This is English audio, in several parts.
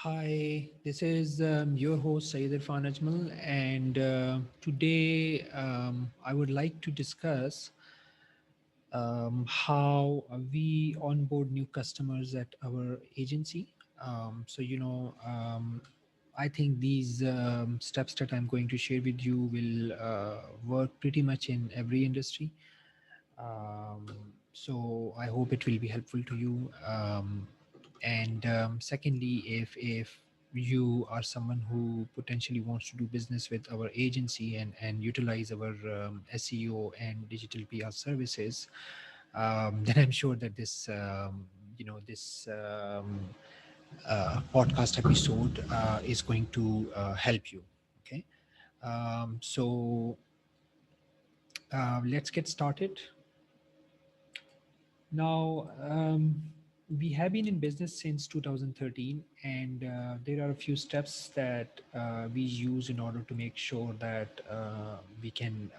Hi, this is your host Syed Irfan Ajmal, and today I would like to discuss how we onboard new customers at our agency. I think these steps that I'm going to share with you will work pretty much in every industry. So I hope it will be helpful to you. And secondly, if you are someone who potentially wants to do business with our agency and utilize our SEO and digital PR services, then I'm sure that this podcast episode is going to help you. Okay, so let's get started. Now, we have been in business since 2013, and there are a few steps that we use in order to make sure that we can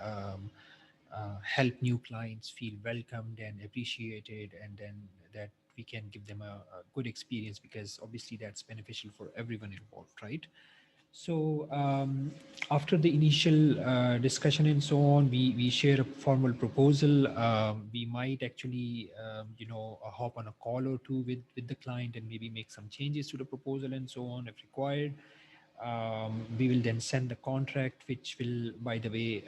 help new clients feel welcomed and appreciated, and then that we can give them a good experience, because obviously that's beneficial for everyone involved, right? So after the initial discussion and so on, we share a formal proposal. We might actually, hop on a call or two with the client and maybe make some changes to the proposal and so on if required. We will then send the contract, which will, by the way,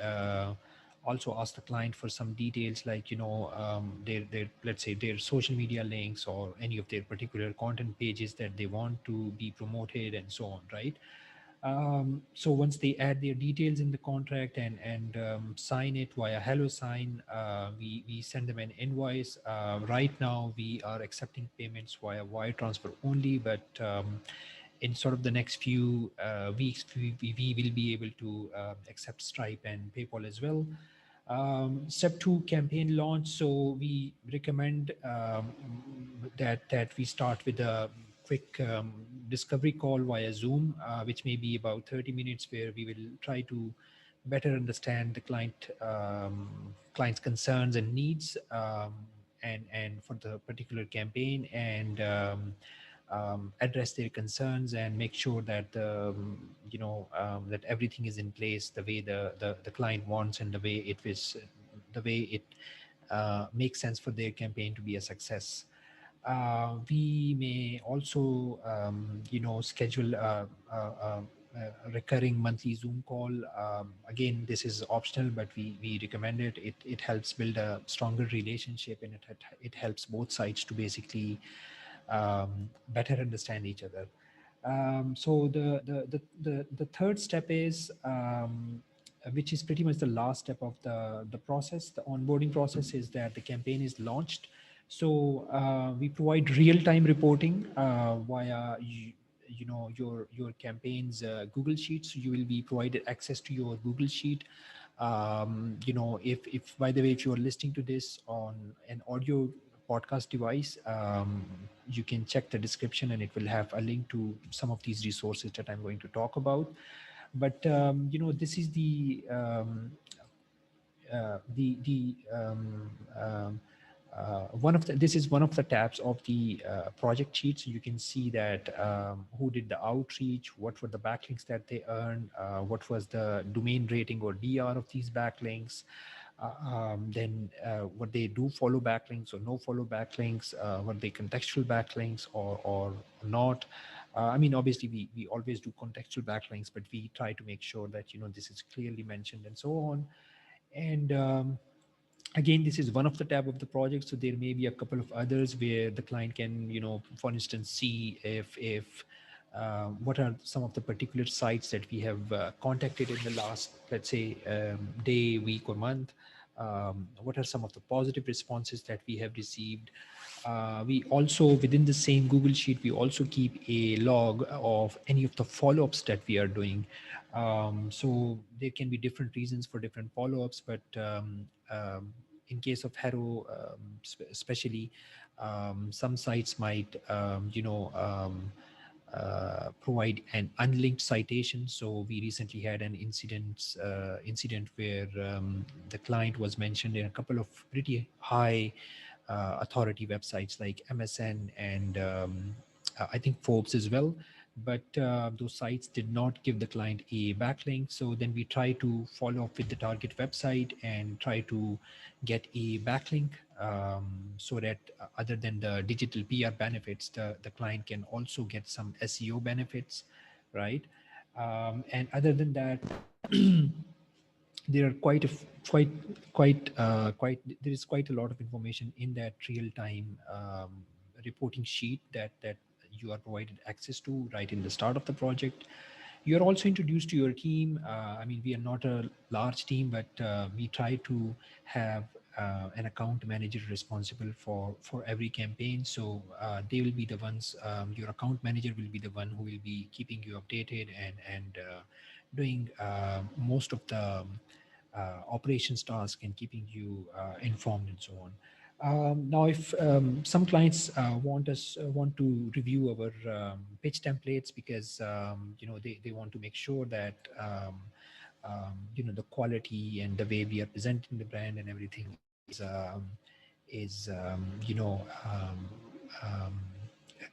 also ask the client for some details like, their let's say their social media links or any of their particular content pages that they want to be promoted and so on, right? So once they add their details in the contract and sign it via HelloSign, we send them an invoice. Right now, we are accepting payments via wire transfer only, but in sort of the next few weeks, we will be able to accept Stripe and PayPal as well. Step two, campaign launch. So we recommend that we start with a quick discovery call via Zoom, which may be about 30 minutes, where we will try to better understand the client's concerns and needs, and for the particular campaign, and address their concerns and make sure that that everything is in place the way the client wants, and the way it makes sense for their campaign to be a success. We may also, schedule a recurring monthly Zoom call. Again, this is optional, but we recommend it. It helps build a stronger relationship, and it helps both sides to basically better understand each other. So the third step is, which is pretty much the last step of the process, the onboarding process, is that the campaign is launched. So we provide real-time reporting via your campaign's Google Sheets. So you will be provided access to your Google Sheet. If by the way, if you are listening to this on an audio podcast device, you can check the description and it will have a link to some of these resources that I'm going to talk about. But this is the one of the this is one of the tabs of the project sheet. So you can see that who did the outreach, what were the backlinks that they earned, what was the domain rating or DR of these backlinks, then what they do follow backlinks or no follow backlinks, what they contextual backlinks or not. I mean, obviously we always do contextual backlinks, but we try to make sure that this is clearly mentioned and so on. And again, this is one of the tab of the project, so there may be a couple of others where the client can, for instance, see if what are some of the particular sites that we have contacted in the last, let's say, day, week, or month. What are some of the positive responses that we have received? We also, within the same Google Sheet, we also keep a log of any of the follow-ups that we are doing. So there can be different reasons for different follow-ups, but in case of Hero, especially, some sites might, provide an unlinked citation. So we recently had an incident where the client was mentioned in a couple of pretty high authority websites like MSN and I think Forbes as well. but those sites did not give the client a backlink. So then we try to follow up with the target website and try to get a backlink, so that other than the digital PR benefits, the client can also get some SEO benefits, right? And other than that, there are quite there is quite a lot of information in that real time reporting sheet that you are provided access to right in the start of the project. You are also introduced to your team. I mean, we are not a large team, but we try to have an account manager responsible for every campaign. So they will be the ones. Your account manager will be the one who will be keeping you updated and doing most of the operations task and keeping you informed and so on. Now, if some clients want to review our pitch templates because they want to make sure that the quality and the way we are presenting the brand and everything is um,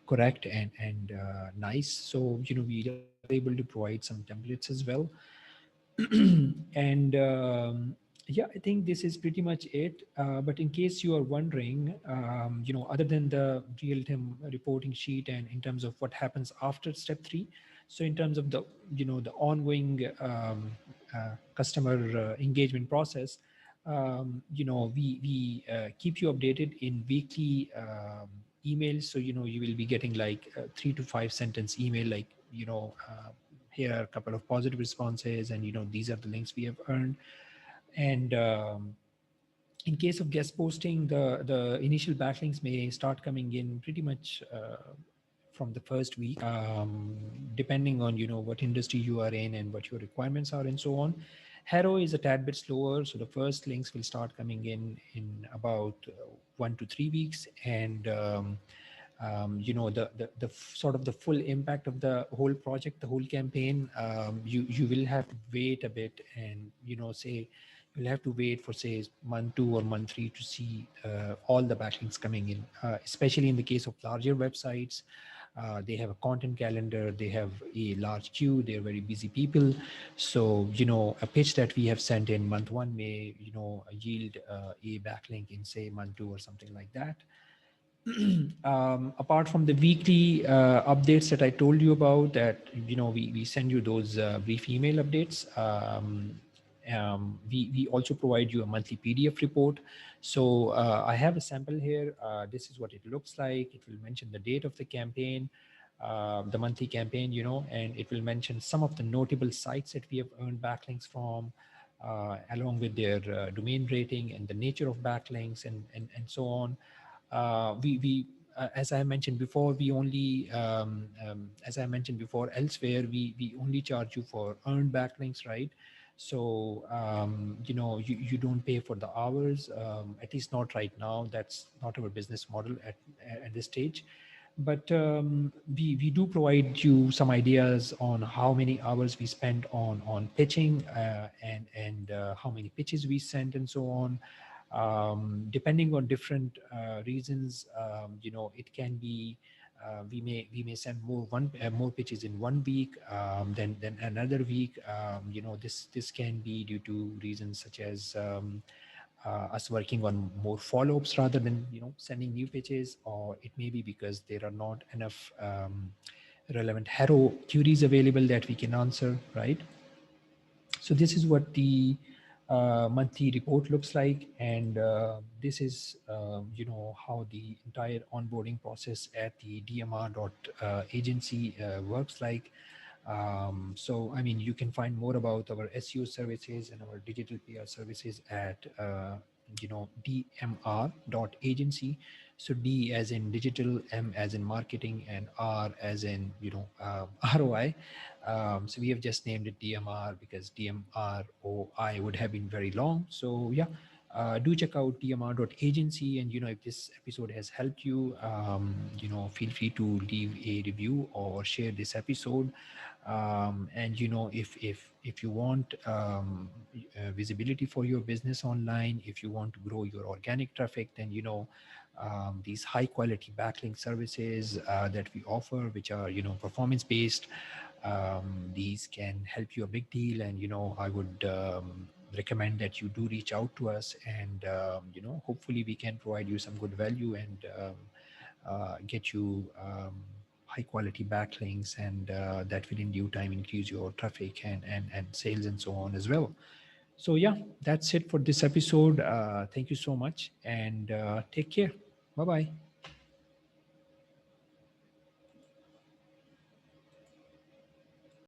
correct and nice. So we are able to provide some templates as well. And yeah, I think this is pretty much it. But in case you are wondering, other than the real-time reporting sheet and in terms of what happens after step three, so in terms of the ongoing customer engagement process, we keep you updated in weekly emails. So you will be getting like 3 to 5 sentence email, like here are a couple of positive responses, and these are the links we have earned. And in case of guest posting, the initial backlinks may start coming in pretty much from the first week, depending on what industry you are in and what your requirements are and so on. Hero is a tad bit slower, so the first links will start coming in about 1 to 3 weeks, and the sort of the full impact of the whole project, the whole campaign, you will have to wait a bit, and say you'll have to wait for say month 2 or month 3 to see all the backlinks coming in, especially in the case of larger websites. They have a content calendar, they have a large queue, they're very busy people. So a pitch that we have sent in month 1 may yield a backlink in say month 2 or something like that. Apart from the weekly updates that I told you about, that we send you those brief email updates. We also provide you a monthly PDF report. So I have a sample here. This is what it looks like. It will mention the date of the campaign, the monthly campaign, and it will mention some of the notable sites that we have earned backlinks from, along with their domain rating and the nature of backlinks and so on. We as I mentioned before, we only as I mentioned before elsewhere, we only charge you for earned backlinks, right? So you don't pay for the hours, at least not right now. That's not our business model at this stage. But we do provide you some ideas on how many hours we spend on pitching, and how many pitches we sent and so on. Depending on different reasons, it can be we may send more pitches in 1 week than another week. This can be due to reasons such as us working on more follow-ups rather than sending new pitches, or it may be because there are not enough relevant hero queries available that we can answer, right? So this is what the monthly report looks like, and this is how the entire onboarding process at the DMR.agency works like. So I mean, you can find more about our SEO services and our digital PR services at DMR.agency. So D as in digital, M as in marketing, and R as in ROI. So we have just named it DMR because DMROI would have been very long. So yeah, do check out DMR.agency, and if this episode has helped you, feel free to leave a review or share this episode. And if you want visibility for your business online, if you want to grow your organic traffic, then these high quality backlink services that we offer, which are, performance based. These can help you a big deal. And, I would recommend that you do reach out to us, and, hopefully we can provide you some good value, and get you high quality backlinks, and that will in due time increase your traffic and sales and so on as well. So yeah, that's it for this episode. Thank you so much, and take care. Bye bye.